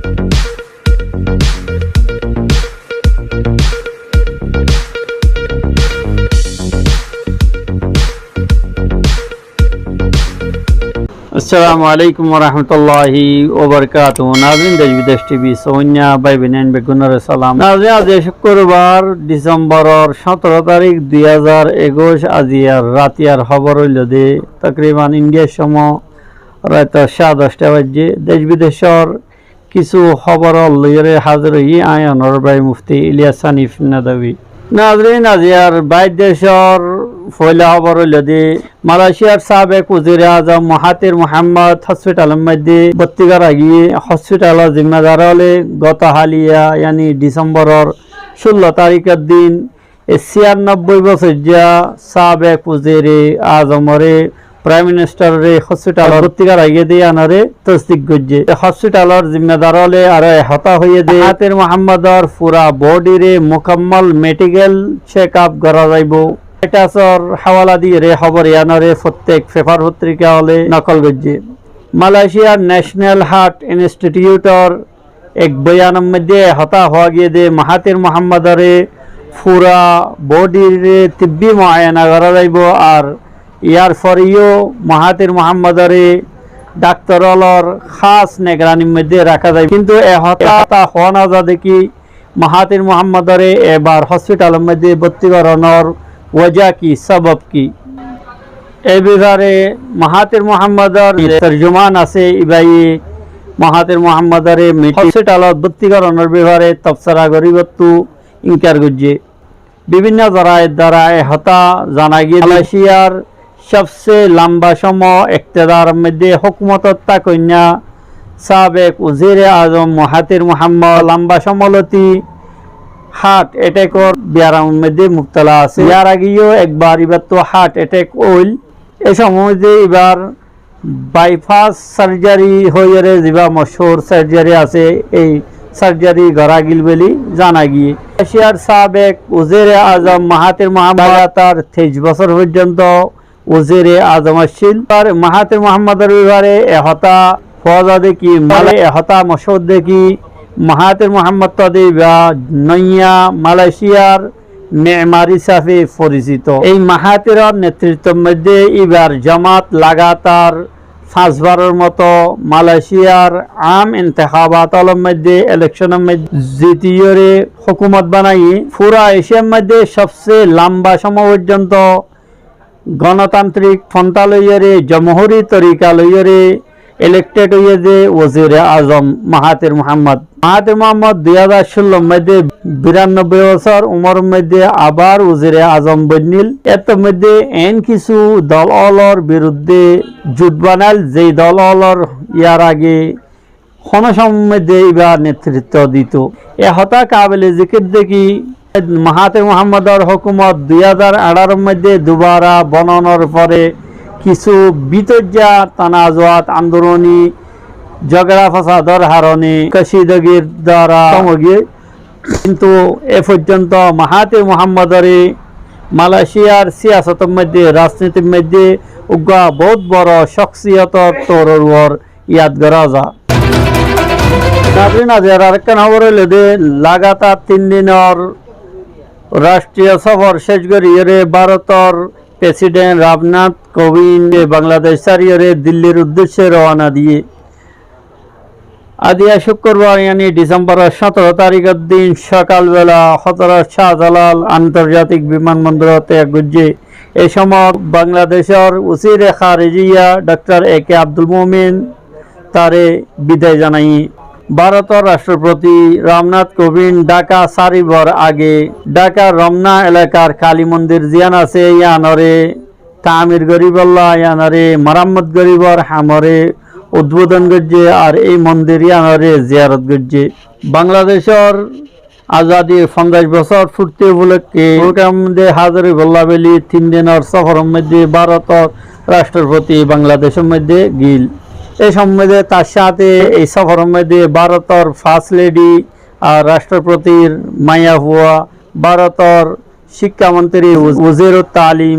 अस्सलामु अलैकुम वरहमतुल्लाहि वबरकातुहू। नाज़रीन देश विदेश टीवी सोनिया भाई बहन बेगुनर सलाम। नाज़रीन आज शुक्रवार डिसेम्बर 17 तारीख 2021 আজিয়ার রাতিয়ার খবর হইল দে তকরিবান ইন্ডিয়ার সময় রাত 10:30 বাজে দেশ বিদেশের কিছু খবর লইরে হাজির হই আয়নর ভাই মুফতি ইলিয়াস হানিফ নাদাবি। নাজরিন আজিয়ার বাইর দেশের ফয়লা খবর হইল দে মালয়েশিয়ার সাবেক ওজিরে আজম মাহাতির মোহাম্মদ হসপিটালের মধ্যে ভর্তি করা গিয়ে হসপিটালের জিম্মেদার হলে গত হালিয়া ইয়ানি ডিসেম্বরের 16 তারিখের দিন 96 বছর যা সাবেক ওজিরে আজমরে প্রাইম মিনিস্টারে হসপিটাল ভর্তি করা গিয়ে দিয়ে আনারে তসদিক করছে হসপিটালের জিম্মেদার হলে আর হতা হয়ে দিয়ে মাহাতির মোহাম্মদর পুরা বডিরে মুকম্মল মেডিকেল চেক আপ করা যাইব এটাসর হাওয়ালা দিয়ে রে খবর ইয়ানরে প্রত্যেক পেপার পত্রিকা হলে নকল করছে। মালয়েশিয়ার ন্যাশনাল হার্ট ইনস্টিটিউটর এক বয়ানের মধ্যে হতা হওয়া গিয়ে দে মাহাতির মোহাম্মদরে পুরা বডিরে তিব্বি মুআয়না করা যাইব আর ইয়ার পরেও মাহাতির মোহাম্মদরে ডাক্তারলর খাস নিগরানির মধ্যে রাখা যায় কিন্তু হতা হওয়া না যা দেখি মাহাতির মোহাম্মদরে এবার হসপিটালের মধ্যে ভর্তি করানোর वजह की सबब की ए बिहारे महातिर मोहम्मदर तर्जुमान আছে ইবাই महातिर मोहम्मदরে হসপিটালত ভর্তি করানোর ব্যাপারে তফসিরা গরিবত্তু ইনকার করছে বিভিন্ন জারায়ের দ্বারা হতা জানা গিয়ে মালয়েশিয়ার সবচেয়ে লম্বা সময় ইক্তেদার মধ্যে হুকুমতত কন্যা সাবেক ওজিরে আজম মাহাতির মোহাম্মদ লম্বা সমলতি হার্ট অ্যাটাকর বিয়ারার মধ্যে মুবতলা আছে ইয়ার আগেও একবার এবার তো হার্ট অ্যাটাক হইল এই সময় যে এবার বাইপাস সার্জারি হয়ে যেবা মশহুর সার্জারি আছে এই সার্জারি করা গিল বলে জানা গিয়ে এশিয়ার সাবেক ওজিরে আজম মাহাতির মোহাম্মদ তার 23 বছর পর্যন্ত ওজিরে আজম ছিল আর মাহাতির মোহাম্মদের ব্যাপারে এহতা ফজা দেখি মালে এহতা মশহুর দেখি মাহাতির মোহাম্মদ তদিবা নইয়া মালয়েশিয়ার মেমারি সাফে পরিচিত এই মাহাতিরের নেতৃত্বের মধ্যে এবার জামাত লাগাতার 5 বারের মতো মালয়েশিয়ার আম ইন্তেখাবাতের মধ্যে ইলেকশনের মধ্যে জিতিয়ে হুকুমত বানাই পুরা এশিয়ার মধ্যে সবচেয়ে লম্বা সময় পর্যন্ত গণতান্ত্রিক পন্থা লইয়ে জমহুরি তরিকা লইয়ে ইলেক্টেড হয়ে যে ওজিরে আজম মাহাতির মোহাম্মদ 2016 মধ্যে 92 বছর উমর মধ্যে আবার ওজিরে আজম বনিল এর মধ্যে এন কিছু দলর বিরুদ্ধে জোট বানাল যেই দলর ইয়ার আগে ক্ষণসময়ের মধ্যে এবার নেতৃত্ব দিত এ হতা কাবিলে জিকির দেখি মাহাতির মোহাম্মদর হুকুমত 2018 মধ্যে দুবারা বনানোর পরে কিছু বিতর্জা তানাজুয়াত আন্দোলনী ঝগড়া ফাসাদর হারণে কশিদগির দ্বারা কমগিয়ে কিন্তু এ পর্যন্ত মাহাতির মোহাম্মদরে মালয়েশিয়ার সিয়াসতের মধ্যে রাজনীতির মধ্যে উগ্রা বহুত বড় শখসিয়তর তরুর ইয়াদ করা যা নাজরিন আজের আরেকখান খবর হইল যে লাগাতার 3 দিনের রাষ্ট্রীয় সফর শেষ করিয়ে ভারতের প্রেসিডেন্ট রামনাথ কোবিন্দ বাংলাদেশ ছাড়িয়ে দিল্লির উদ্দেশ্যে রওনা দিয়ে আদিয়া শুক্রবার ইয়ানি ডিসেম্বর 17 তারিখের দিন সকালবেলা হযরত শাহজালাল আন্তর্জাতিক বিমানবন্দর ত্যাগ করছে এই সময় বাংলাদেশের ওসিরে খারিজিয়া ডক্টর একে আব্দুল মোমিন তারে বিদায় জানাই ভারতের রাষ্ট্রপতি রামনাথ কোবিন্দ ঢাকা সারিবর আগে ঢাকার রমনা এলাকার কালী মন্দির জিয়ান আছে ইয়ানরে তামির গরিবল্লাহ ইয়ানরে মারাম্মত গরিবর হামরে উদ্বোধন করছে আর এই মন্দির ইয়ানরে জিয়ারত করছে বাংলাদেশের আজাদি 50 বছর পূর্তি উপলক্ষে প্রোগ্রামে হাজির বল্লা বেলি 3 দিনের সফরের মধ্যে ভারতের রাষ্ট্রপতি বাংলাদেশের মধ্যে গিল এই সম্বন্ধে তার সাথে এই সফরের মধ্যে ভারতের ফার্স্ট লেডি আর রাষ্ট্রপতির মায়া হুয়া ভারতের শিক্ষামন্ত্রী ওজিরুত তালিম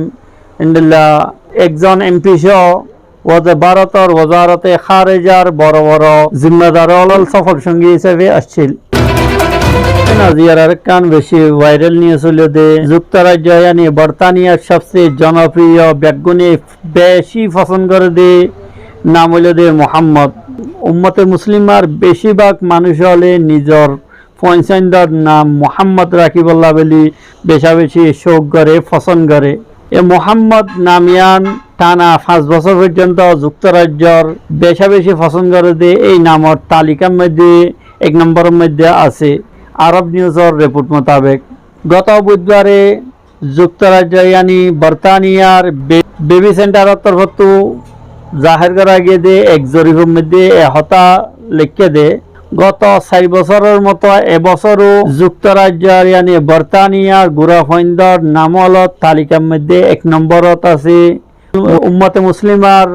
একজন এমপি সহ ভারতের ওজারতে খারেজার বড় বড় জিম্মেদার সফর সঙ্গী হিসেবে আসছিল। আরেকখান বেশি ভাইরাল নিউজ হলো যে যুক্তরাজ্য यानी বর্তানিয়ার সবচেয়ে জনপ্রিয় ব্যক্তিগণে বেশি পছন্দ করে দে নাম হলো দে মোহাম্মদ। উম্মতে মুসলিমার বেশিরভাগ মানুষ হলে নিজের পছন্দের নাম মোহাম্মদ রাখিবল্লা বলি বেশা বেশি শোক করে পছন্দ করে। এ মোহাম্মদ নামিয়ান টানা 5 বছর পর্যন্ত যুক্তরাজ্যর বেশা বেশি পছন্দ করে দে এই নামের তালিকার মধ্যে 1 নম্বরের মধ্যে আছে। আরব নিউজের রিপোর্ট মোতাবেক গত বুধবারে যুক্তরাজ্য यानी বর্তানিয়ার বেবি সেন্টারের তরফ জাহির করা গিয়ে দে এক জরিপের মধ্যে হতা লিখে দে গত 4 বছরের মতো এবছরও যুক্তরাজ্যের यानी বর্তানিয়ার গুরাফইন্দর নামলত তালিকার মধ্যে 1 নম্বরত আছে। উম্মতে মুসলিমার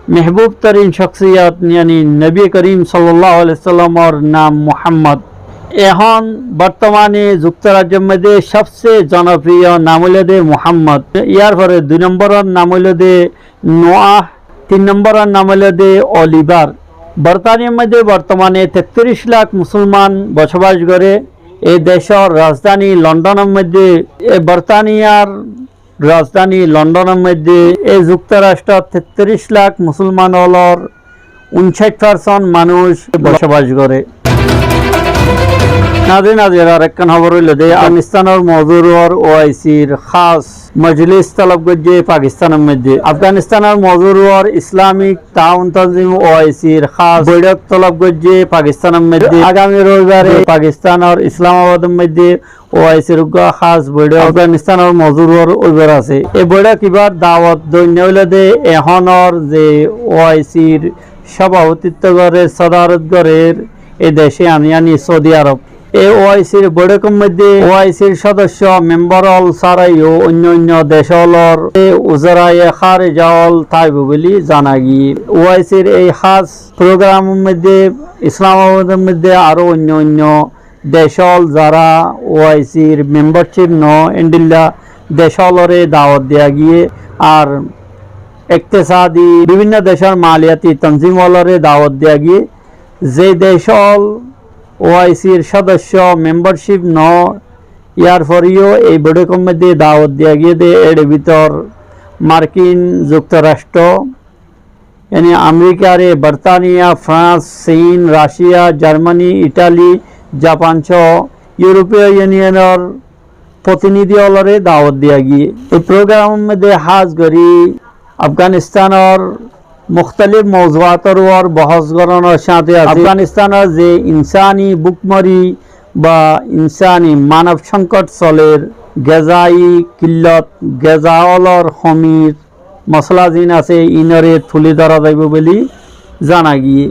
महबूब तरीन शख्सियत यानी नबी करीम सल्लल्लाहु अलैहि वसल्लमर नाम मोहम्मद। এখন বর্তমানে যুক্তরাজ্যের মধ্যে সবচেয়ে জনপ্রিয় নাম হলো দে মোহাম্মদ। ইয়ার পরে 2 নম্বরের নাম হলো দে নোয়াহ, 3 নম্বরের নাম হলো দে অলিভার। বর্তানিয়ার মধ্যে বর্তমানে 33 লাখ মুসলমান বসবাস করে। এই দেশের রাজধানী লন্ডনের মধ্যে বর্তানিয়ার রাজধানী লন্ডনের মধ্যে এই যুক্তরাষ্ট্র 33 লাখ মুসলমান হলর 59% মানুষ বসবাস করে। নাদিন আজের আরেকখান খবর হইল যে আফগানিস্তানের মজুরর ওআইসির খাস মজলিস তলব করছে পাকিস্তানের মধ্যে। আফগানিস্তানের মজুরর ইসলামিক তাউন তনজিম ওআইসির খাস বৈঠক তলব করছে পাকিস্তানের মধ্যে। আগামী রবিবারে পাকিস্তানের ইসলামাবাদের মধ্যে ওআইসির খাস বৈঠক আফগানিস্তানের মজুরর ওইবার আছে। এই বৈঠক এবার দাওয়াত দৈন্য হইল যে এখনর যে ওআইসির সভাপতিত্ব করে সদারত গড়ের এই দেশে আনি সৌদি আরব। এই ওআইসির বৈঠকের মধ্যে ওআইসির সদস্য মেম্বার হল ছাড়াইও অন্য দেশলর উজারায়ে খারিজা হল থাকব বলে জানা গিয়ে। ওআইসির এই খাস প্রোগ্রামের মধ্যে ইসলামাবাদের মধ্যে আরো অন্য দেশল যারা ওআইসির মেম্বারশিপ এন্ডিল্লা দেশলরে দাওয়াত দেয়া গিয়ে আর ইকতিসাদি বিভিন্ন দেশের মালিয়াতি তনজিমলরে দাওয়াত দেয়া গিয়ে যে দেশল ওআইসির সদস্য মেম্বারশিপ ইয়ার পরেও এই বৈঠকের মধ্যে দাওয়াত দেওয়া গিয়ে এর ভিতর মার্কিন যুক্তরাষ্ট্র यानी আমেরিকার বর্তানিয়া, ফ্রান্স, চীন, রাশিয়া, জার্মানি, ইটালি, জাপান সহ ইউরোপীয় ইউনিয়নের প্রতিনিধি হলরে দাওয়াত দেওয়া গিয়ে এই প্রোগ্রামের মধ্যে হাজ করি আফগানিস্তানের मुख्तलिफ मौजूआतर और बहस गरानर साथे আফগানিস্তানের যে ইনসানি বুকমরি বা ইনসানি মানব সংকট চলের গেজাই কিল্লত গেজাওয়ালর হমির মশলা জিন আছে ইনরে তুলে ধরা যাইব বলে জানা গিয়ে।